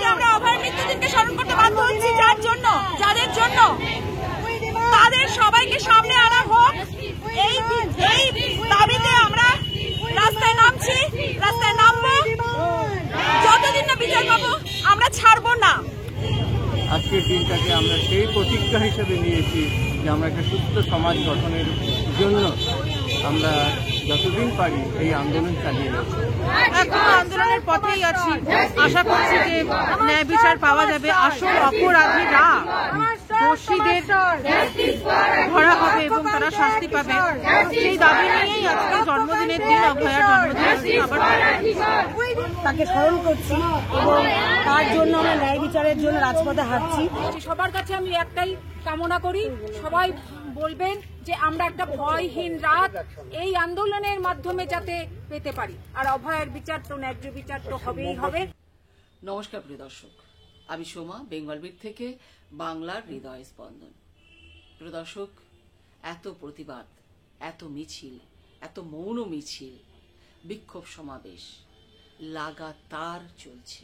আজকে আমরা অভয়ের মৃত্যুদিনকে স্মরণ করতে বাধ্য হচ্ছি যাদের জন্য তাদের সবাইকে সামনে আনা হোক। এই দাবিতে আমরা রাস্তায় নামবো। যতদিন না বিচার পাবো আমরা ছাড়বো না। আজকের দিনটাকে আমরা সেই প্রতিজ্ঞা হিসেবে নিয়েছি যে আমরা একটা সুস্থ সমাজ গঠনের জন্য আমরা যতদিন পারি এই আন্দোলন চালিয়ে যাব। এখনো আন্দোলনের পথেই আছি। আশা করছি যে ন্যায় বিচার পাওয়া যাবে। আসল অপরাধীরা, দোষীদের ধরা হবে এবং তারা শাস্তি পাবে। সেই দাবি নিয়েই আজকে জন্মদিনের দিন, অভয়ার জন্মদিনের দিন আবার তাকে স্মরণ করছি এবং তার জন্য আমরা ন্যায় বিচারের জন্য রাজপথে হাঁটছি। সবার কাছে আমি একটাই কামনা করি, সবাই বলবেন যে আমরা একটা ভয়হীন রাত এই আন্দোলনের মাধ্যমে যাতে পেতে পারি। আর অভয়ের বিচার তো ন্যায্য বিচার তো হবেই হবে। নমস্কার প্রিয় দর্শক, আমি সোমা, বেঙ্গল বিট থেকে বাংলার হৃদয় স্পন্দন। প্রিয় দর্শক, এত প্রতিবাদ, এত মিছিল, এত মৌন মিছিল, বিক্ষোভ সমাবেশ লাগাতার চলছে।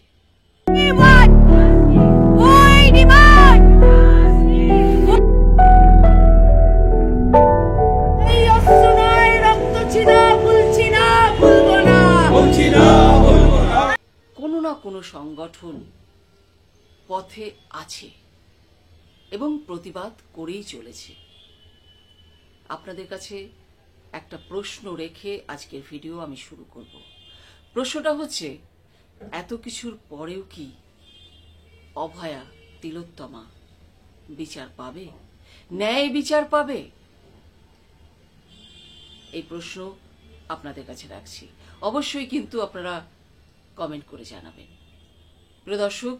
কোনো না কোনো সংগঠন পথে আছে এবং প্রতিবাদ করেই চলেছে। আপনাদের কাছে একটা প্রশ্ন রেখে আজকের ভিডিও আমি শুরু করব। প্রশ্নটা হচ্ছে, এত কিছুর পরেও কি অভয়া, তিলোত্তমা বিচার পাবে? ন্যায় বিচার পাবে? এই প্রশ্ন আপনাদের কাছে রাখছি। অবশ্যই কিন্তু আপনারা কমেন্ট করে জানাবেন। প্রিয় দর্শক,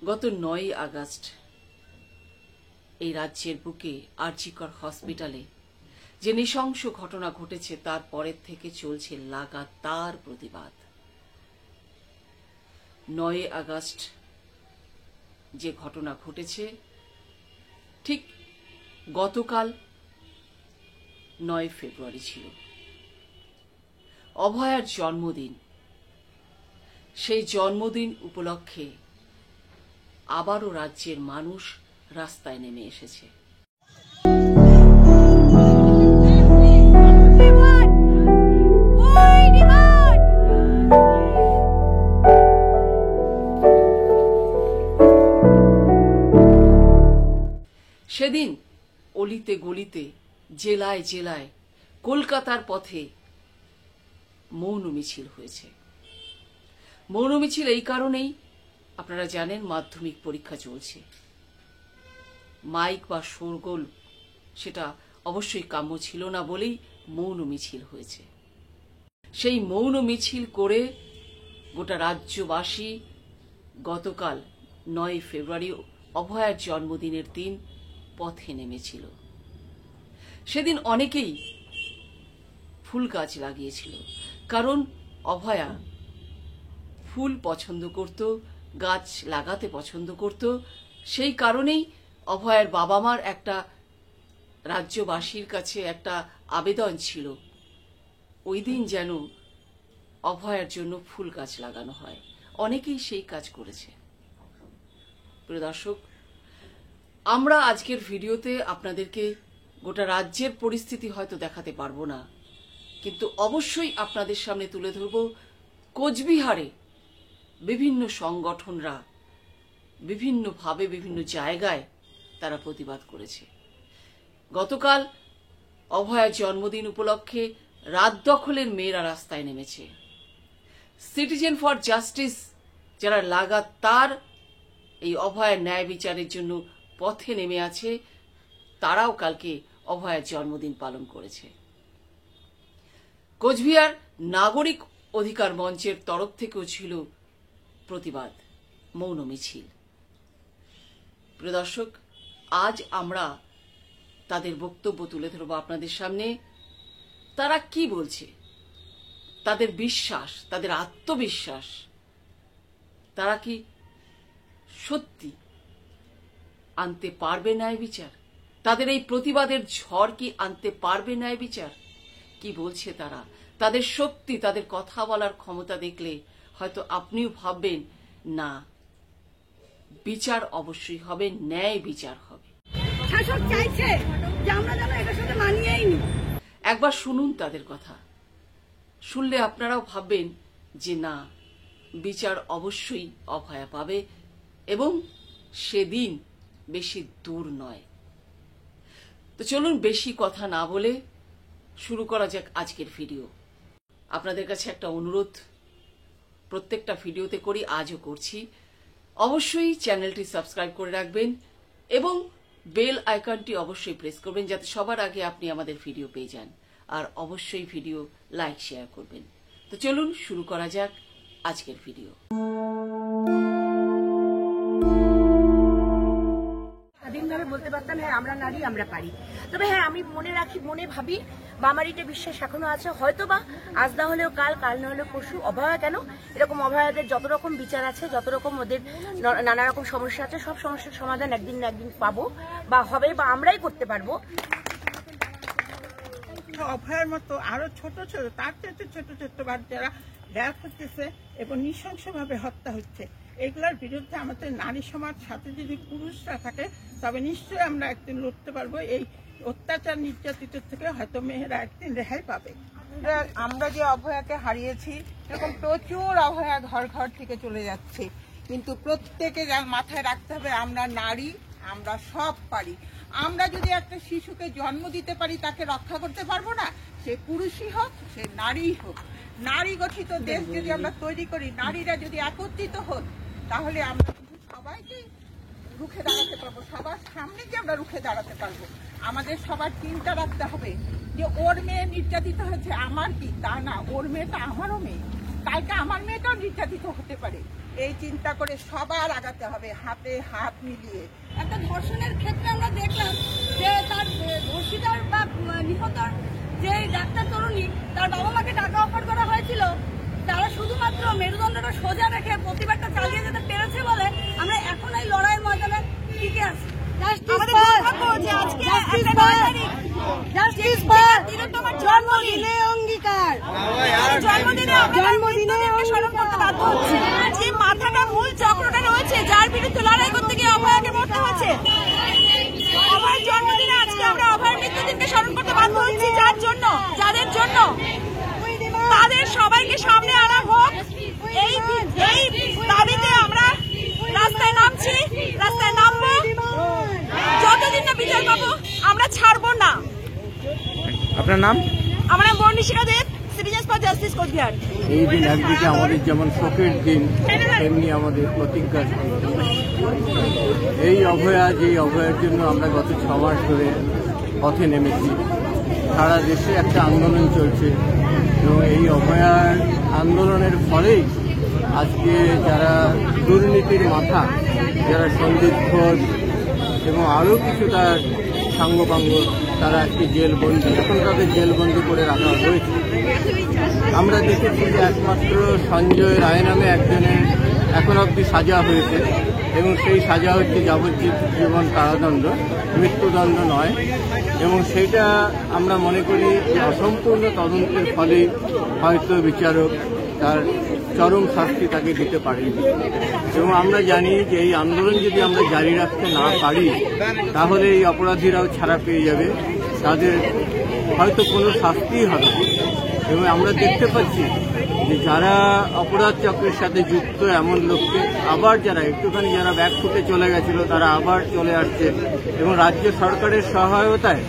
গত 9 আগস্ট এই রাজ্যের বুকে আরজিকর হসপিটালে যে নৃশংস ঘটনা ঘটেছে, তার পরের থেকে চলছে লাগাতার প্রতিবাদ। 9 আগস্ট যে ঘটনা ঘটেছে, ঠিক গতকাল 9 ফেব্রুয়ারি ছিল অভয়ার জন্মদিন। সেই জন্মদিন উপলক্ষে আবারও রাজ্যের মানুষ রাস্তায় নেমে এসেছে। সেদিন অলিতে গলিতে, জেলায় জেলায়, কলকাতার পথে মৌন মিছিল হয়েছে। মৌন মিছিল এই কারণেই, আপনারা জানেন মাধ্যমিক পরীক্ষা চলছে। মাইক বা শোরগোল সেটা অবশ্যই কাম্য ছিল না বলেই মৌন মিছিল হয়েছে। সেই মৌন মিছিল করে গোটা রাজ্যবাসী গতকাল 9 ফেব্রুয়ারি অভয়ার জন্মদিনের দিন পথে নেমেছিল। সেদিন অনেকেই ফুল গাছ লাগিয়েছিল, কারণ অভয়া ফুল পছন্দ করত, গাছ লাগাতে পছন্দ করত। সেই কারণেই অভয়ার বাবা মার একটা, রাজ্যবাসীর কাছে একটা আবেদন ছিল, ওই দিন যেন অভয়ার জন্য ফুল গাছ লাগানো হয়। অনেকেই সেই কাজ করেছে। প্রিয় দর্শক, আমরা আজকের ভিডিওতে আপনাদেরকে গোটা রাজ্যের পরিস্থিতি হয়তো দেখাতে পারবো না, কিন্তু অবশ্যই আপনাদের সামনে তুলে ধরব কোচবিহারে বিভিন্ন সংগঠনরা বিভিন্নভাবে বিভিন্ন জায়গায় তারা প্রতিবাদ করেছে। গতকাল অভয়ার জন্মদিন উপলক্ষে রাত দখলের মেয়েরা রাস্তায় নেমেছে। সিটিজেন ফর জাস্টিস যারা লাগাতার এই অভয়ার ন্যায় বিচারের জন্য পথে নেমে আছে, তারাও কালকে অভয়ার জন্মদিন পালন করেছে। কোচবিহার নাগরিক অধিকার মঞ্চের তরফ থেকেও ছিল প্রতিবাদ, মৌন মিছিল। প্রিয় দর্শক, আজ আমরা তাদের বক্তব্য তুলে ধরব আপনাদের সামনে। তারা কি বলছে, তাদের বিশ্বাস, তাদের আত্মবিশ্বাস, তারা কি সত্যি আনতে পারবে ন্যায় বিচার? তাদের এই প্রতিবাদের ঝড় কি আনতে পারবে ন্যায় বিচার? কি বলছে তারা, তাদের শক্তি, তাদের কথা বলার ক্ষমতা দেখলে হয়তো আপনিও ভাববেন, না, বিচার অবশ্যই হবে, ন্যায় বিচার হবে। শাসক চাইছে যে আমরা যেন এটার সাথে মানিয়েই নি। একবার শুনুন তাদের কথা, শুনলে আপনারাও ভাববেন যে না, বিচার অবশ্যই অভয়া পাবে এবং সেদিন বেশি দূর নয়। তো চলুন বেশি কথা না বলে শুরু করা যাক আজকের ভিডিও। আপনাদের কাছে একটা অনুরোধ প্রত্যেকটা ভিডিওতে করি, আজও করছি, অবশ্যই চ্যানেলটি সাবস্ক্রাইব করে রাখবেন এবং বেল আইকনটি অবশ্যই প্রেস করবেন যাতে সবার আগে আপনি আমাদের ভিডিও পেয়ে যান। আর অবশ্যই ভিডিও লাইক শেয়ার করবেন। তো চলুন শুরু করা যাক আজকের ভিডিও। স্বাধীনভাবে বলতে পারতাম হ্যাঁ আমরা নারী, আমরা পারি। তবে হ্যাঁ আমি মনে রাখি, মনে ভাবি বা আমার এটা বিশ্বাস এখনো আছে, হয়তো বা আজ না হলেও কাল, কাল না হলেও পরশু অভয়া কেন, এরকম অভয়াদের যত রকম বিচার আছে, যত রকম ওদের নানা রকম সমস্যা আছে, সব সমস্যার সমাধান একদিন না একদিন পাবো বা হবে বা আমরাই করতে পারবো। অভয়ের মতো আরো ছোট ছোট, তার চেয়ে ছোট ছোট বাচ্চারা র্যাপ হচ্ছে এবং নৃশংসভাবে হত্যা হচ্ছে। এগুলোর বিরুদ্ধে আমাদের নারী সমাজ সাথে যদি পুরুষরা থাকে তবে নিশ্চয়ই আমরা একদিন লড়তে পারবো। এই অত্যাচার নির্যাতিত থেকে হয়তো মেয়েরা একদিন রেহাই পাবে। আমরা যে অভয়াকে হারিয়েছি, এরকম প্রচুর অভয়া ঘর ঘর থেকে চলে যাচ্ছে, কিন্তু প্রত্যেকে মাথায় রাখতে হবে আমরা নারী, আমরা সব পারি। আমরা যদি একটা শিশুকে জন্ম দিতে পারি তাকে রক্ষা করতে পারবো না, সে পুরুষই হোক সে নারীই হোক। নারী গঠিত দেশ যদি আমরা তৈরি করি, নারীরা যদি একত্রিত হোক, তাহলে আমরা কিন্তু সবাইকে রুখে দাঁড়াতে পারবো, সবার সামনে যে আমরা রুখে দাঁড়াতে পারবো। আমাদের সবার চিন্তা রাখতে হবে যে ওর মেয়ে নির্যাতিত হয়েছে, আমার কি তা না, ওর মেয়েটা আমারও মেয়ে, কালকে আমার মেয়েটাও নির্যাতিত হতে পারে। এই চিন্তা করে সবার আগাতে হবে, হাতে হাত মিলিয়ে। একটা ধর্ষণের ক্ষেত্রে আমরা দেখলাম যে তার ধর্ষিতার বা নিহতর যে ডাক্তার তরুণী, তার বাবা মাকে টাকা অফার করা হয়েছিল, তারা শুধুমাত্র মেরুদণ্ডটা সোজা রেখে প্রতিবাদটা চালিয়ে যেতে পেরেছে বলে আমরা এখন এই লড়াইয়ের ময়দানে টিকে আছি। আমাদের দুর্ভাগ্য যে আজকে একটা 9 তারিখ জন্মদিনে অঙ্গীকার, জন্মদিনে স্মরণ করতে বাধ্য হচ্ছে। যে মাথাটা মূল চক্রটা রয়েছে, যার বিরুদ্ধে লড়াই করতে গিয়ে অভয়াকে মরতে হচ্ছে, অভয়ের জন্মদিনে আজকে আমরা অভয়ের মৃত্যুদিনকে স্মরণ করতে বাধ্য হচ্ছি। যার জন্য, যাদের জন্য, তাদের সবাইকে সামনে আনা হোক। এই দাবিতে আমরা রাস্তায় নামছি, রাস্তায় নামবো। যতদিন না বিচার পাবো আমরা ছাড়বো না। আপনার নাম? আমার নাম বর্ণিশিকা দেব, সিটিজেন্স ফর জাস্টিস কোচবিহার। এই দিন একদিকে আমাদের যেমন শোকের দিন, তেমনি আমাদের প্রতিজ্ঞার দিন। এই অভয়া, যেই অভয়ার জন্য আমরা গত 6 মাস ধরে পথে নেমেছি, সারা দেশে একটা আন্দোলন চলছে এবং এই অভয়ার আন্দোলনের ফলেই আজকে যারা দুর্নীতির মাথা, যারা সন্দীপ ঘোষ এবং আরও কিছু তার সাঙ্গপাঙ্গ, তারা আজকে জেলবন্দি, এখন তাদের জেলবন্দি করে রাখা হয়েছে। আমরা দেখেছি যে একমাত্র সঞ্জয় রায় নামে একজনের এখন অবধি সাজা হয়েছে এবং সেই সাজা হচ্ছে যাবজ্জীবন কারাদণ্ড, মৃত্যুদণ্ড নয়। এবং সেইটা আমরা মনে করি যে অসম্পূর্ণ তদন্তের ফলে হয়তো বিচারক তার চরম শাস্তি তাকে দিতে পারেন। এবং আমরা জানি যে এই আন্দোলন যদি আমরা জারি রাখতে না পারি তাহলে এই অপরাধীরাও ছাড়া পেয়ে যাবে, তাদের হয়তো কোনো শাস্তিই হবে। এবং আমরা দেখতে পাচ্ছি যে যারা অপরাধ চক্রের সাথে যুক্ত এমন লোককে আবার যারা একটুখানি যারা ব্যাক ফুটে চলে গেছিল তারা আবার চলে আসছে এবং রাজ্য সরকারের সহায়তায়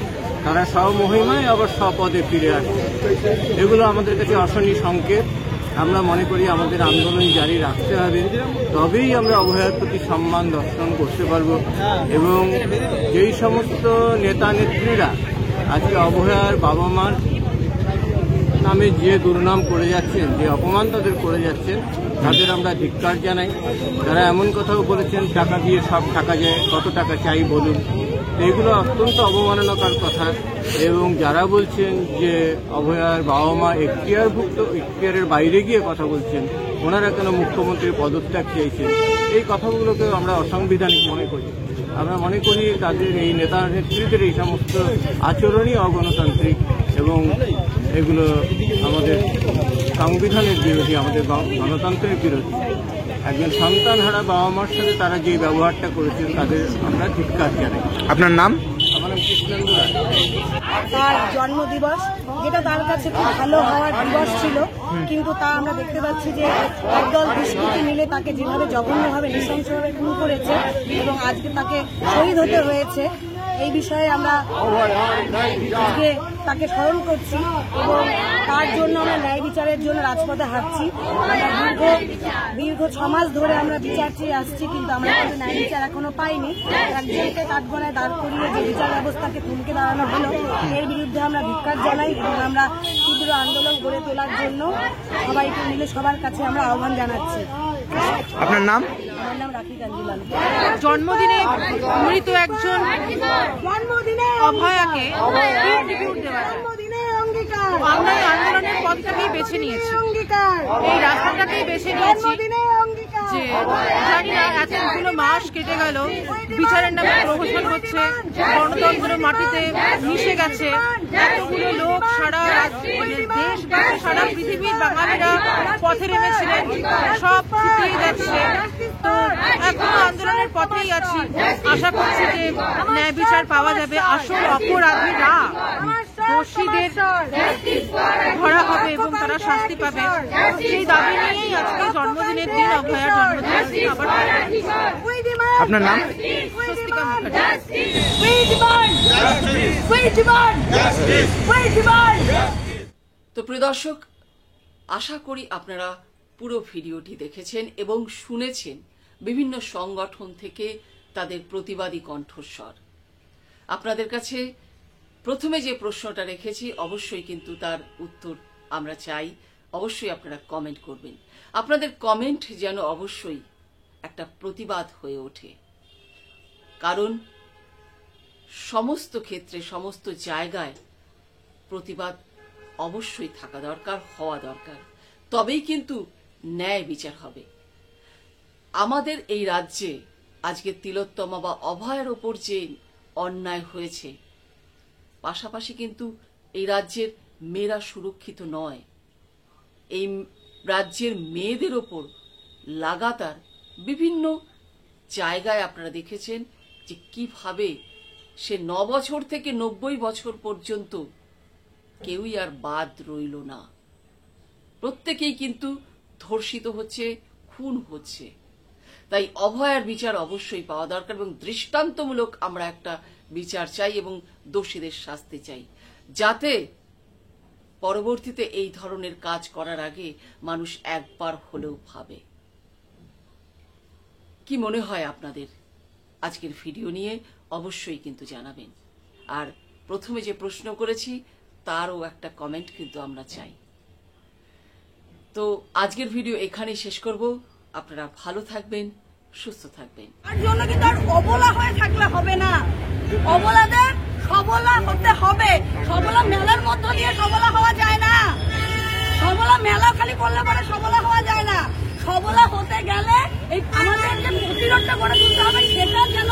তারা স্বমহিমায় আবার স্বপদে ফিরে আসছে। এগুলো আমাদের কাছে অশনি সংকেত। আমরা মনে করি আমাদের আন্দোলন জারি রাখতে হবে, তবেই আমরা অভয়ার প্রতি সম্মান দর্শন করতে পারবো। এবং যেই সমস্ত নেতা নেত্রীরা আজকে অভয়ার বাবা মার নামে যে দুর্নাম করে যাচ্ছেন, যে অপমান তাদের করে যাচ্ছেন, তাদের আমরা ধিক্কার জানাই। তারা এমন কথাও বলেছেন টাকা দিয়ে সব টাকা যায়, কত টাকা চাই বলুন। এগুলো অত্যন্ত অবমাননাকর কথা। এবং যারা বলছেন যে অভয়ার বাবা মা এখতিয়ারভুক্ত, এখতিয়ারের বাইরে গিয়ে কথা বলছেন, ওনারা কেন মুখ্যমন্ত্রীর পদত্যাগ চেয়েছেন, এই কথাগুলোকে আমরা অসাংবিধানিক মনে করি। আমরা মনে করি তাদের এই নেতা নেত্রীদের এই সমস্ত আচরণই অগণতান্ত্রিক এবং এগুলো আমাদের সংবিধানের বিরোধী, আমাদের গণতন্ত্রের বিরোধী। একজন সন্তানহারা বাবা মার সাথে তারা যে ব্যবহারটা করেছেন তাদের আমরা ধিক্কার জানাই। আপনার নাম? আমার নাম কৃষ্ণেন্দু রায়। তার জন্মদিবস, যেটা তার কাছে খুব ভালো হওয়ার দিবস ছিল, কিন্তু তা আমরা দেখতে পাচ্ছি যে একদল দুষ্কৃতী মিলে তাকে যেভাবে জঘন্যভাবে নৃশংসভাবে খুন করেছে এবং আজকে তাকে শহীদ হতে হয়েছে। এই বিষয়ে আমরা আজকে তাকে স্মরণ করছি এবং তার জন্য আমরা ন্যায় বিচারের জন্য রাজপথে হাঁটছি। আমরা দীর্ঘ 6 মাস ধরে আমরা বিচার চেয়ে আসছি, কিন্তু আমরা কিন্তু ন্যায় বিচার এখনো পাইনি। একজনকে কাঠগড়ায় দাঁড় করিয়ে যে বিচার ব্যবস্থাকে থমকে দাঁড়ানো হলো, এর বিরুদ্ধে আমরা ধিক্কার জানাই এবং আমরা তীব্র আন্দোলন গড়ে তোলার জন্য সবাইকে মিলে সবার কাছে আমরা আহ্বান জানাচ্ছি। আপনার নাম? আমার নাম রাখি কাঞ্জিলাল। জন্মদিনে মৃত একজন অভয়াকে ট্রিবিউট দেওয়া যায়। আমরা এই আন্দোলনের পথটাকেই বেছে নিয়েছি, এই রাস্তাটাকেই বেছে নিয়েছি যে জানি না এতগুলো মাস কেটে গেল, বিচারের নামে প্রহসন হচ্ছে, গণতন্ত্র মাটিতে মিশে গেছে, এতগুলো লোক সারা দেশবাসী সারা পৃথিবীর বাঙালিরা পথে নেমেছিলেন, সব ফুটিয়ে যাচ্ছে। তো এখনো আন্দোলনের পথেই আছি, আশা করছি যে ন্যায় বিচার পাওয়া যাবে, আসল অপরাধীরা দোষীদের ধরা হবে এবং তারা শাস্তি পাবে। সেই দাবি নিয়েই আজকে জন্মদিনের দিন, অভয়ার জন্মদিনের দিন আবার। আপনার নাম? স্বস্তিকা মুখার্জি। তো প্রিয় দর্শক, আশা করি আপনারা পুরো ভিডিওটি দেখেছেন এবং শুনেছেন বিভিন্ন সংগঠন থেকে তাদের প্রতিবাদী কণ্ঠস্বর। আপনাদের কাছে প্রথমে যে প্রশ্নটা রেখেছি, অবশ্যই কিন্তু তার উত্তর আমরা চাই। অবশ্যই আপনারা কমেন্ট করবেন। আপনাদের কমেন্ট যেন অবশ্যই একটা প্রতিবাদ হয়ে ওঠে, কারণ সমস্ত ক্ষেত্রে সমস্ত জায়গায় প্রতিবাদ অবশ্যই থাকা দরকার, হওয়া দরকার, তবেই কিন্তু ন্যায় বিচার হবে। আমাদের এই রাজ্যে আজকে তিলোত্তমা বা অভয়ের ওপর যে অন্যায় হয়েছে, পাশাপাশি কিন্তু এই রাজ্যের মেয়েরা সুরক্ষিত নয়। এই রাজ্যের মেয়েদের ওপর লাগাতার বিভিন্ন জায়গায় আপনারা দেখেছেন যে কিভাবে সে 9 বছর থেকে 90 বছর পর্যন্ত কেউই আর বাদ রইল না। প্রত্যেকেই কিন্তু ধর্ষিত হচ্ছে, খুন হচ্ছে। তাই অভয়ার বিচার অবশ্যই পাওয়া দরকার এবং দৃষ্টান্তমূলক আমরা একটা বিচার চাই এবং দোষীদের শাস্তি চাই, যাতে পরবর্তীতে এই ধরনের কাজ করার আগে মানুষ একবার হলেও ভাবে। কি মনে হয় আপনাদের আজকের ভিডিও নিয়ে অবশ্যই কিন্তু জানাবেন। আর প্রথমে যে প্রশ্ন করেছি তারও একটা কমেন্ট কিন্তু আমরা চাই। তো আজকের ভিডিও এখানেই শেষ করব। আপনারা ভালো থাকবেন, সুস্থ থাকবেন। তার জন্য কিন্তু আর অবলা হয়ে থাকলে হবে না, অবলাদের সবলা হতে হবে। সবলা মেলার মধ্য দিয়ে সবলা হওয়া যায় না, সবলা মেলা খালি করলে পরে সবলা হওয়া যায় না। সবলা হতে গেলে এই আমাদেরকে প্রতিরোধটা করে তুলতে হবে, সেটার যেন